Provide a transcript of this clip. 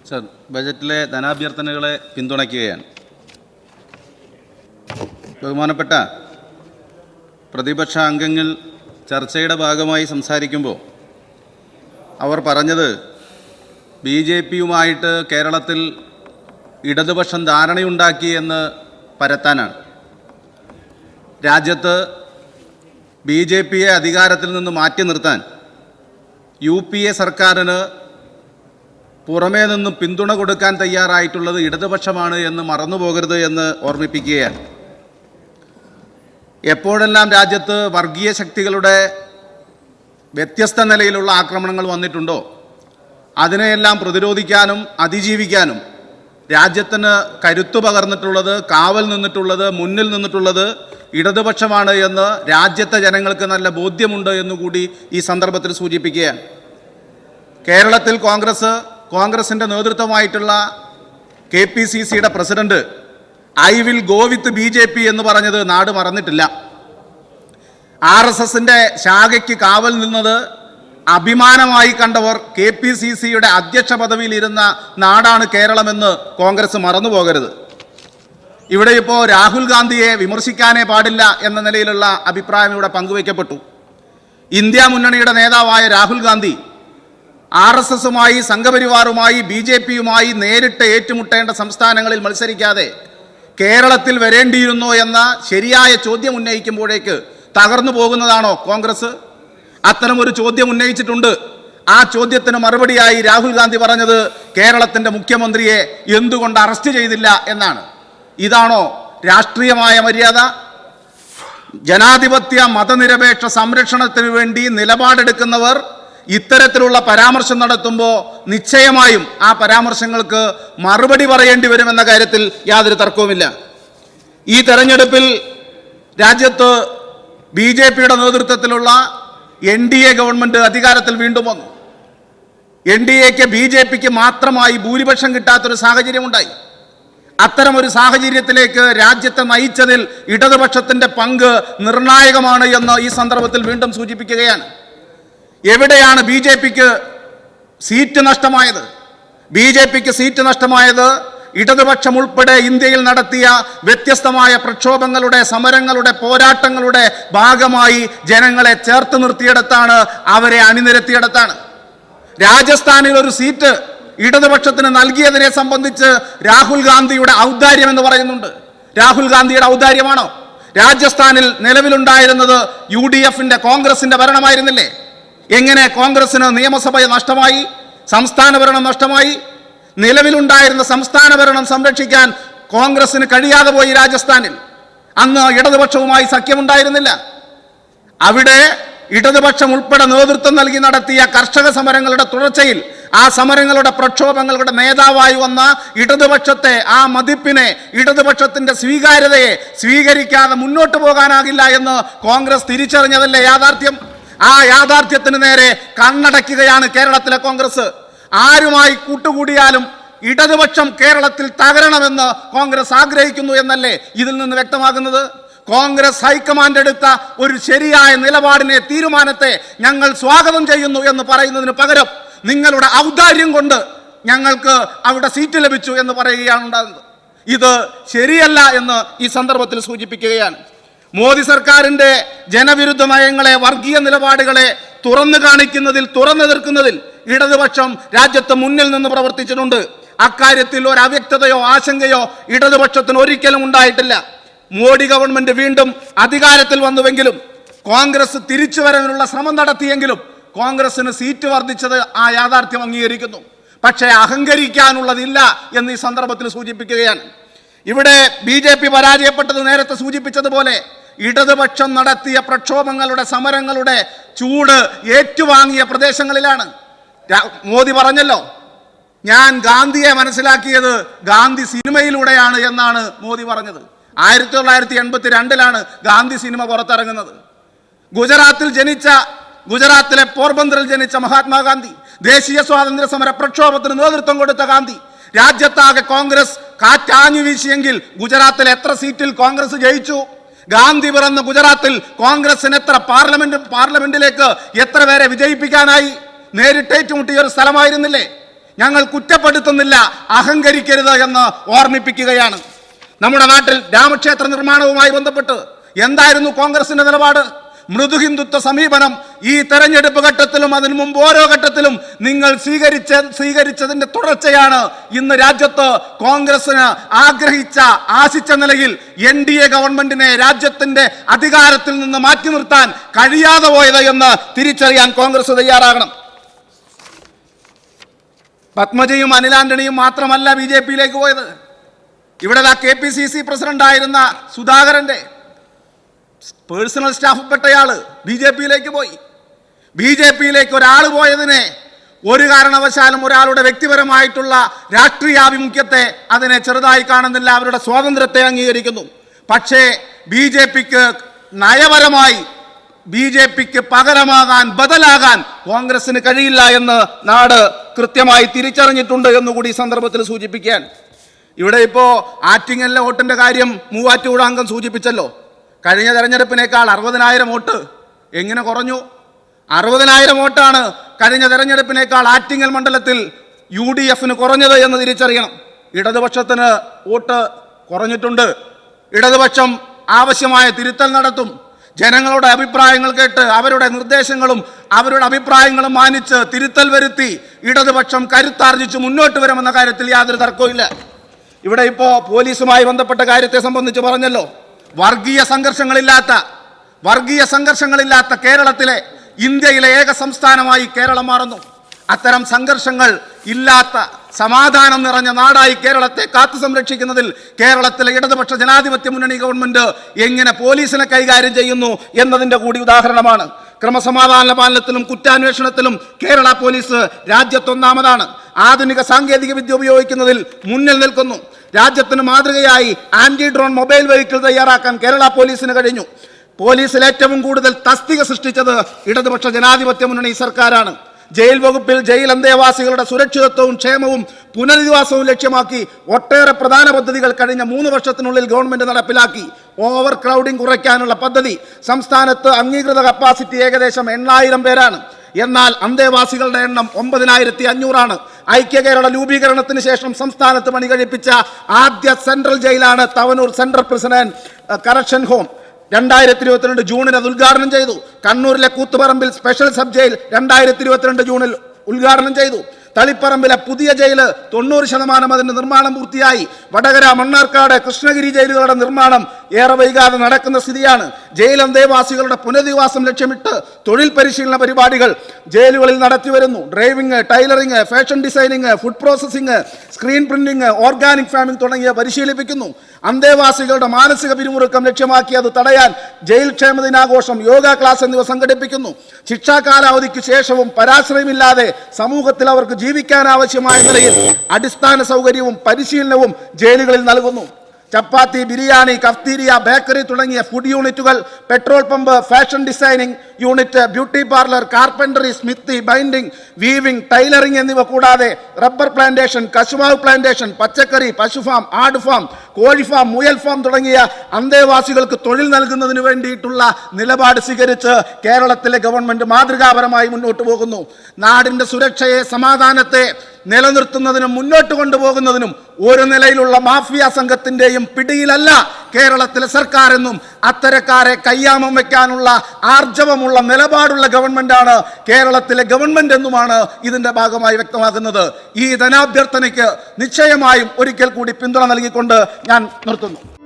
Sir, ബജറ്റിലെ ധനാഭ്യർത്ഥനകളെ പിന്തുണയ്ക്കുകയാണ്. ബഹുമാനപ്പെട്ട പ്രതിപക്ഷ അംഗങ്ങൾ ചർച്ചയുടെ ഭാഗമായി സംസാരിക്കുമ്പോൾ അവർ പറഞ്ഞത് BJP-യുമായിട്ട് കേരളത്തിൽ ഇടതുപക്ഷം ധാരണയുണ്ടാക്കി എന്ന് പരത്താനാണ്. രാജ്യത്ത് BJP-യെ അധികാരത്തിൽ നിന്ന് മാറ്റി നിർത്താൻ UPA സർക്കാരിന് പുറമേ നിന്നും പിന്തുണ കൊടുക്കാൻ തയ്യാറായിട്ടുള്ളത് ഇടതുപക്ഷമാണ് എന്ന് മറന്നുപോകരുത് എന്ന് ഓർമ്മിപ്പിക്കുകയാണ്. എപ്പോഴെല്ലാം രാജ്യത്ത് വർഗീയ ശക്തികളുടെ വ്യത്യസ്ത നിലയിലുള്ള ആക്രമണങ്ങൾ വന്നിട്ടുണ്ടോ അതിനെയെല്ലാം പ്രതിരോധിക്കാനും അതിജീവിക്കാനും രാജ്യത്തിന് കരുത്തു പകർന്നിട്ടുള്ളത്, കാവൽ നിന്നിട്ടുള്ളത്, മുന്നിൽ നിന്നിട്ടുള്ളത് ഇടതുപക്ഷമാണ് എന്ന് രാജ്യത്തെ ജനങ്ങൾക്ക് നല്ല ബോധ്യമുണ്ട് എന്നുകൂടി ഈ സന്ദർഭത്തിൽ സൂചിപ്പിക്കുകയാണ്. കേരളത്തിൽ കോൺഗ്രസിൻ്റെ നേതൃത്വമായിട്ടുള്ള KPCCയുടെ president I will go with BJP എന്ന് പറഞ്ഞത് നാട് മറന്നിട്ടില്ല. RSSന്റെ ശാഖയ്ക്ക് കാവൽ നിന്നത് അഭിമാനമായി കണ്ടവർ KPCCയുടെ അധ്യക്ഷ പദവിയിലിരുന്ന നാടാണ് കേരളമെന്ന് കോൺഗ്രസ് മറന്നുപോകരുത്. ഇവിടെ ഇപ്പോൾ രാഹുൽ ഗാന്ധിയെ വിമർശിക്കാനേ പാടില്ല എന്ന നിലയിലുള്ള അഭിപ്രായം ഇവിടെ പങ്കുവയ്ക്കപ്പെട്ടു. ഇന്ത്യ മുന്നണിയുടെ നേതാവായ രാഹുൽ ഗാന്ധി RSSുമായി, സംഘപരിവാറുമായി, BJP-യുമായി നേരിട്ട് ഏറ്റുമുട്ടേണ്ട സംസ്ഥാനങ്ങളിൽ മത്സരിക്കാതെ കേരളത്തിൽ വരേണ്ടിയിരുന്നോ എന്ന ശരിയായ ചോദ്യം ഉന്നയിക്കുമ്പോഴേക്ക് തകർന്നു പോകുന്നതാണോ കോൺഗ്രസ്? അത്തരമൊരു ചോദ്യം ഉന്നയിച്ചിട്ടുണ്ട്. ആ ചോദ്യത്തിന് മറുപടിയായി രാഹുൽ ഗാന്ധി പറഞ്ഞത് കേരളത്തിൻ്റെ മുഖ്യമന്ത്രിയെ എന്തുകൊണ്ട് അറസ്റ്റ് ചെയ്തില്ല എന്നാണ്. ഇതാണോ രാഷ്ട്രീയമായ മര്യാദ? ജനാധിപത്യ മതനിരപേക്ഷ സംരക്ഷണത്തിന് വേണ്ടി നിലപാടെടുക്കുന്നവർ ഇത്തരത്തിലുള്ള പരാമർശം നടത്തുമ്പോൾ നിശ്ചയമായും ആ പരാമർശങ്ങൾക്ക് മറുപടി പറയേണ്ടി വരുമെന്ന കാര്യത്തിൽ യാതൊരു തർക്കവുമില്ല. ഈ തെരഞ്ഞെടുപ്പിൽ രാജ്യത്ത് BJP-യുടെ നേതൃത്വത്തിലുള്ള NDA ഗവൺമെൻറ് അധികാരത്തിൽ വീണ്ടും വന്നു. NDAക്ക് BJP-ക്ക് മാത്രമായി ഭൂരിപക്ഷം കിട്ടാത്തൊരു സാഹചര്യമുണ്ടായി. അത്തരമൊരു സാഹചര്യത്തിലേക്ക് രാജ്യത്തെ നയിച്ചതിൽ ഇടതുപക്ഷത്തിൻ്റെ പങ്ക് നിർണായകമാണ് എന്ന് ഈ സന്ദർഭത്തിൽ വീണ്ടും സൂചിപ്പിക്കുകയാണ്. എവിടെയാണ് BJP-ക്ക് സീറ്റ് നഷ്ടമായത്? BJP-ക്ക് സീറ്റ് നഷ്ടമായത് ഇടതുപക്ഷം ഉൾപ്പെടെ ഇന്ത്യയിൽ നടത്തിയ വ്യത്യസ്തമായ പ്രക്ഷോഭങ്ങളുടെ, സമരങ്ങളുടെ, പോരാട്ടങ്ങളുടെ ഭാഗമായി ജനങ്ങളെ ചേർത്ത് നിർത്തിയിടത്താണ്, അവരെ അണിനിരത്തിയിടത്താണ്. രാജസ്ഥാനിൽ ഒരു സീറ്റ് ഇടതുപക്ഷത്തിന് നൽകിയതിനെ സംബന്ധിച്ച് രാഹുൽ ഗാന്ധിയുടെ ഔദാര്യം എന്ന് പറയുന്നുണ്ട്. രാഹുൽ ഗാന്ധിയുടെ ഔദാര്യമാണോ? രാജസ്ഥാനിൽ നിലവിലുണ്ടായിരുന്നത് UDF-ന്റെ കോൺഗ്രസിന്റെ ഭരണമായിരുന്നില്ലേ? എങ്ങനെ കോൺഗ്രസിന് നിയമസഭ നഷ്ടമായി, സംസ്ഥാന ഭരണം നഷ്ടമായി? നിലവിലുണ്ടായിരുന്ന സംസ്ഥാന ഭരണം സംരക്ഷിക്കാൻ കോൺഗ്രസിന് കഴിയാതെ പോയി. രാജസ്ഥാനിൽ അന്ന് ഇടതുപക്ഷവുമായി സഖ്യമുണ്ടായിരുന്നില്ല. അവിടെ ഇടതുപക്ഷം ഉൾപ്പെടെ നേതൃത്വം നൽകി നടത്തിയ കർഷക സമരങ്ങളുടെ തുടർച്ചയിൽ ആ സമരങ്ങളുടെ, പ്രക്ഷോഭങ്ങളുടെ നേതാവായി വന്ന ഇടതുപക്ഷത്തെ, ആ മതിപ്പിനെ, ഇടതുപക്ഷത്തിന്റെ സ്വീകാര്യതയെ സ്വീകരിക്കാതെ മുന്നോട്ട് പോകാനാകില്ല എന്ന് കോൺഗ്രസ് തിരിച്ചറിഞ്ഞതല്ലേ യാഥാർത്ഥ്യം? ആ യാഥാർത്ഥ്യത്തിന് നേരെ കണ്ണടയ്ക്കുകയാണ് കേരളത്തിലെ കോൺഗ്രസ്. ആരുമായി കൂട്ടുകൂടിയാലും ഇടതുപക്ഷം കേരളത്തിൽ തകരണമെന്ന് കോൺഗ്രസ് ആഗ്രഹിക്കുന്നു എന്നല്ലേ ഇതിൽ നിന്ന് വ്യക്തമാകുന്നത്? കോൺഗ്രസ് ഹൈക്കമാൻഡ് എടുത്ത ഒരു ശരിയായ നിലപാടിനെ, തീരുമാനത്തെ ഞങ്ങൾ സ്വാഗതം ചെയ്യുന്നു എന്ന് പറയുന്നതിന് പകരം നിങ്ങളുടെ ഔദാര്യം കൊണ്ട് ഞങ്ങൾക്ക് അവിടെ സീറ്റ് ലഭിച്ചു എന്ന് പറയുകയാണ് ഉണ്ടാകുന്നത്. ഇത് ശരിയല്ല എന്ന് ഈ സന്ദർഭത്തിൽ സൂചിപ്പിക്കുകയാണ്. മോദി സർക്കാരിൻ്റെ ജനവിരുദ്ധ നയങ്ങളെ, വർഗീയ നിലപാടുകളെ തുറന്നു കാണിക്കുന്നതിൽ, തുറന്നെതിർക്കുന്നതിൽ ഇടതുപക്ഷം രാജ്യത്ത് മുന്നിൽ നിന്ന് പ്രവർത്തിച്ചിട്ടുണ്ട്. അക്കാര്യത്തിൽ ഒരു അവ്യക്തതയോ ആശങ്കയോ ഇടതുപക്ഷത്തിന് ഒരിക്കലും ഉണ്ടായിട്ടില്ല. മോഡി ഗവൺമെന്റ് വീണ്ടും അധികാരത്തിൽ വന്നുവെങ്കിലും, കോൺഗ്രസ് തിരിച്ചുവരവിനുള്ള ശ്രമം നടത്തിയെങ്കിലും കോൺഗ്രസിന് സീറ്റ് വർദ്ധിച്ചത് ആ യാഥാർത്ഥ്യം അംഗീകരിക്കുന്നു. പക്ഷേ അഹങ്കരിക്കാനുള്ളതില്ല എന്ന് ഈ സന്ദർഭത്തിൽ സൂചിപ്പിക്കുകയാണ്. ഇവിടെ BJP പരാജയപ്പെട്ടത് നേരത്തെ സൂചിപ്പിച്ചതുപോലെ ഇടതുപക്ഷം നടത്തിയ പ്രക്ഷോഭങ്ങളുടെ, സമരങ്ങളുടെ ചൂട് ഏറ്റുവാങ്ങിയ പ്രദേശങ്ങളിലാണ്. മോദി പറഞ്ഞല്ലോ, ഞാൻ ഗാന്ധിയെ മനസ്സിലാക്കിയത് ഗാന്ധി സിനിമയിലൂടെയാണ് എന്നാണ് മോദി പറഞ്ഞത്. 1982-ലാണ് ഗാന്ധി സിനിമ പുറത്തിറങ്ങുന്നത്. ഗുജറാത്തിലെ പോർബന്തറിൽ ജനിച്ച മഹാത്മാഗാന്ധി, ദേശീയ സ്വാതന്ത്ര്യ സമര പ്രക്ഷോഭത്തിന് നേതൃത്വം കൊടുത്ത ഗാന്ധി, രാജ്യത്താകെ കോൺഗ്രസ് കാറ്റാഞ്ഞു വീശിയെങ്കിൽ ഗുജറാത്തിൽ എത്ര സീറ്റിൽ കോൺഗ്രസ് ജയിച്ചു? ഗാന്ധി പിറന്ന ഗുജറാത്തിൽ കോൺഗ്രസിന് എത്ര പാർലമെന്റിലേക്ക് എത്ര പേരെ വിജയിപ്പിക്കാനായി? നേരിട്ട് ഏറ്റുമുട്ടിയ ഒരു സ്ഥലമായിരുന്നില്ലേ? ഞങ്ങൾ കുറ്റപ്പെടുത്തുന്നില്ല, അഹങ്കരിക്കരുത് എന്ന് ഓർമ്മിപ്പിക്കുകയാണ്. നമ്മുടെ നാട്ടിൽ രാമക്ഷേത്ര നിർമ്മാണവുമായി ബന്ധപ്പെട്ട് എന്തായിരുന്നു കോൺഗ്രസിന്റെ നിലപാട്? മൃദുഹിന്ദുത്വ സമീപനം ഈ തെരഞ്ഞെടുപ്പ് ഘട്ടത്തിലും അതിനു മുമ്പ് ഓരോ ഘട്ടത്തിലും നിങ്ങൾ സ്വീകരിച്ചതിന്റെ തുടർച്ചയാണ് ഇന്ന് രാജ്യത്ത് കോൺഗ്രസിന് ആശിച്ച നിലയിൽ NDA ഗവൺമെന്റിനെ രാജ്യത്തിന്റെ അധികാരത്തിൽ നിന്ന് മാറ്റി നിർത്താൻ കഴിയാതെ പോയത് എന്ന് തിരിച്ചറിയാൻ കോൺഗ്രസ് തയ്യാറാകണം. പത്മജയും അനിൽ ആന്റണിയും മാത്രമല്ല BJPയിലേക്ക് പോയത്. ഇവിടെ KPCC പ്രസിഡന്റായിരുന്ന സുധാകരന്റെ പേഴ്സണൽ സ്റ്റാഫിൽപ്പെട്ടയാള് BJPയിലേക്ക് പോയി. BJPയിലേക്ക് ഒരാൾ പോയതിനെ ഒരു കാരണവശാലും ഒരാളുടെ വ്യക്തിപരമായിട്ടുള്ള രാഷ്ട്രീയാഭിമുഖ്യത്തെ അതിനെ ചെറുതായി കാണുന്നില്ല, അവരുടെ സ്വാതന്ത്ര്യത്തെ അംഗീകരിക്കുന്നു. പക്ഷേ BJPക്ക് നയപരമായി BJPക്ക് പകരമാകാൻ ബദലാകാൻ കോൺഗ്രസിന് കഴിയില്ല എന്ന് നാട് കൃത്യമായി തിരിച്ചറിഞ്ഞിട്ടുണ്ട് എന്നുകൂടി ഈ സന്ദർഭത്തിൽ സൂചിപ്പിക്കാൻ. ഇവിടെ ഇപ്പോൾ ആറ്റിങ്ങലിലെ വോട്ടിന്റെ കാര്യം മൂവാറ്റുപുഴ അംഗം സൂചിപ്പിച്ചല്ലോ. കഴിഞ്ഞ തെരഞ്ഞെടുപ്പിനേക്കാൾ 60,000 വോട്ട് എങ്ങനെ കുറഞ്ഞു? 60,000 വോട്ടാണ് കഴിഞ്ഞ തെരഞ്ഞെടുപ്പിനേക്കാൾ ആറ്റിങ്ങൽ മണ്ഡലത്തിൽ UDFന് കുറഞ്ഞത് എന്ന് തിരിച്ചറിയണം. ഇടതുപക്ഷത്തിന് വോട്ട് കുറഞ്ഞിട്ടുണ്ട്. ഇടതുപക്ഷം ആവശ്യമായ തിരുത്തൽ നടത്തും. ജനങ്ങളുടെ അഭിപ്രായങ്ങൾ കേട്ട് അവരുടെ നിർദ്ദേശങ്ങളും അവരുടെ അഭിപ്രായങ്ങളും മാനിച്ച് തിരുത്തൽ വരുത്തി ഇടതുപക്ഷം കരുത്താർജിച്ച് മുന്നോട്ട് വരുമെന്ന കാര്യത്തിൽ യാതൊരു തർക്കവുമില്ല. ഇവിടെ ഇപ്പോൾ പോലീസുമായി ബന്ധപ്പെട്ട കാര്യത്തെ സംബന്ധിച്ച് പറഞ്ഞല്ലോ. വർഗീയ സംഘർഷങ്ങളില്ലാത്ത കേരളത്തിലെ ഇന്ത്യയിലെ ഏക സംസ്ഥാനമായി കേരളം മാറുന്നു. അത്തരം സംഘർഷങ്ങൾ ഇല്ലാത്ത സമാധാനം നിറഞ്ഞ നാടായി കേരളത്തെ കാത്തു സംരക്ഷിക്കുന്നതിൽ കേരളത്തിലെ ഇടതുപക്ഷ ജനാധിപത്യ മുന്നണി ഗവൺമെന്റ് എങ്ങനെ പോലീസിനെ കൈകാര്യം ചെയ്യുന്നു എന്നതിന്റെ കൂടി ഉദാഹരണമാണ്. ക്രമസമാധാന പാലനത്തിലും കുറ്റാന്വേഷണത്തിലും കേരള പോലീസ് രാജ്യത്തൊന്നാമതാണ്. ആധുനിക സാങ്കേതിക വിദ്യ ഉപയോഗിക്കുന്നതിൽ മുന്നിൽ നിൽക്കുന്നു. രാജ്യത്തിന് മാതൃകയായി ആന്റി ഡ്രോൺ മൊബൈൽ വെഹിക്കിൾ തയ്യാറാക്കാൻ കേരള പോലീസിന് കഴിഞ്ഞു. പോലീസിൽ ഏറ്റവും കൂടുതൽ തസ്തിക സൃഷ്ടിച്ചത് ഇടതുപക്ഷ ജനാധിപത്യ മുന്നണി സർക്കാരാണ്. ജയിൽ വകുപ്പിൽ ജയിൽ അന്തേവാസികളുടെ സുരക്ഷിതത്വവും ക്ഷേമവും പുനരധിവാസവും ലക്ഷ്യമാക്കി ഒട്ടേറെ പ്രധാന പദ്ധതികൾ കഴിഞ്ഞ 3 വർഷത്തിനുള്ളിൽ ഗവൺമെന്റ് നടപ്പിലാക്കി. ഓവർ ക്രൗഡിംഗ് കുറയ്ക്കാനുള്ള പദ്ധതി. സംസ്ഥാനത്ത് അംഗീകൃത കപ്പാസിറ്റി ഏകദേശം 8,000 പേരാണ്. എന്നാൽ അന്തേവാസികളുടെ എണ്ണം 9,500 ഐക്യ കേരള രൂപീകരണത്തിന് ശേഷം സംസ്ഥാനത്ത് പണി കഴിപ്പിച്ച ആദ്യ സെൻട്രൽ ജയിലാണ് Thavanur central prison and correction home. 2022 ജൂണിൽ അത് ഉദ്ഘാടനം ചെയ്തു. കണ്ണൂരിലെ കൂത്തുപറമ്പിൽ സ്പെഷ്യൽ സബ് ജയിൽ 2022 ജൂണിൽ ഉദ്ഘാടനം ചെയ്തു. തളിപ്പറമ്പിലെ പുതിയ ജയില് 90% അതിന്റെ നിർമ്മാണം പൂർത്തിയായി. വടകര, മണ്ണാർക്കാട്, കൃഷ്ണഗിരി ജയിലുകളുടെ നിർമ്മാണം ഏറെ വൈകാതെ നടക്കുന്ന സ്ഥിതിയാണ്. ജയിൽ അന്തേവാസികളുടെ പുനരധിവാസം ലക്ഷ്യമിട്ട് തൊഴിൽ പരിശീലന പരിപാടികൾ ജയിലുകളിൽ നടത്തിവരുന്നു. Driving, tailoring, fashion designing, food processing, screen printing, organic farming തുടങ്ങിയ പരിശീലിപ്പിക്കുന്നു. അന്തേവാസികളുടെ മാനസിക പിരിമുറുക്കം ലക്ഷ്യമാക്കി അത് തടയാൻ ജയിൽ ക്ഷേമ ദിനാഘോഷം, യോഗ ക്ലാസ് എന്നിവ സംഘടിപ്പിക്കുന്നു. ശിക്ഷാ കാലാവധിക്ക് ശേഷവും പരാശ്രയമില്ലാതെ സമൂഹത്തിൽ അവർക്ക് ജീവിക്കാൻ ആവശ്യമായ നിലയിൽ അടിസ്ഥാന സൗകര്യവും പരിശീലനവും ജയിലുകളിൽ നൽകുന്നു. ചപ്പാത്തി, ബിരിയാണി, കഫ്തീരിയ, ബേക്കറി തുടങ്ങിയ ഫുഡ് യൂണിറ്റുകൾ, petrol pump, fashion designing unit, beauty parlour, carpentry, smithy, binding, weaving, tailoring എന്നിവ കൂടാതെ റബ്ബർ പ്ലാന്റേഷൻ, കശുമാവ് പ്ലാന്റേഷൻ, പച്ചക്കറി, പശുഫാം, ആട് ഫാം, കോഴിഫാം, മുയൽ ഫാം തുടങ്ങിയ അന്തേവാസികൾക്ക് തൊഴിൽ നൽകുന്നതിന് വേണ്ടിയിട്ടുള്ള നിലപാട് സ്വീകരിച്ച് കേരളത്തിലെ ഗവൺമെന്റ് മാതൃകാപരമായി മുന്നോട്ട് പോകുന്നു. നാടിന്റെ സുരക്ഷയെ, സമാധാനത്തെ നിലനിർത്തുന്നതിനും മുന്നോട്ട് കൊണ്ടുപോകുന്നതിനും ഒരു നിലയിലുള്ള മാഫിയ സംഘത്തിന്റെയും പിടിയിലല്ല കേരളത്തിലെ സർക്കാർ എന്നും അത്തരക്കാരെ കയ്യാമം വെക്കാനുള്ള ആർജവമുള്ള നിലപാടുള്ള ഗവൺമെന്റാണ് കേരളത്തിലെ ഗവൺമെന്റ് എന്നുമാണ് ഇതിന്റെ ഭാഗമായി വ്യക്തമാക്കുന്നത്. ഈ ധനാഭ്യർത്ഥനയ്ക്ക് നിശ്ചയമായും ഒരിക്കൽ കൂടി പിന്തുണ നൽകിക്കൊണ്ട് ഞാൻ നിർത്തുന്നു.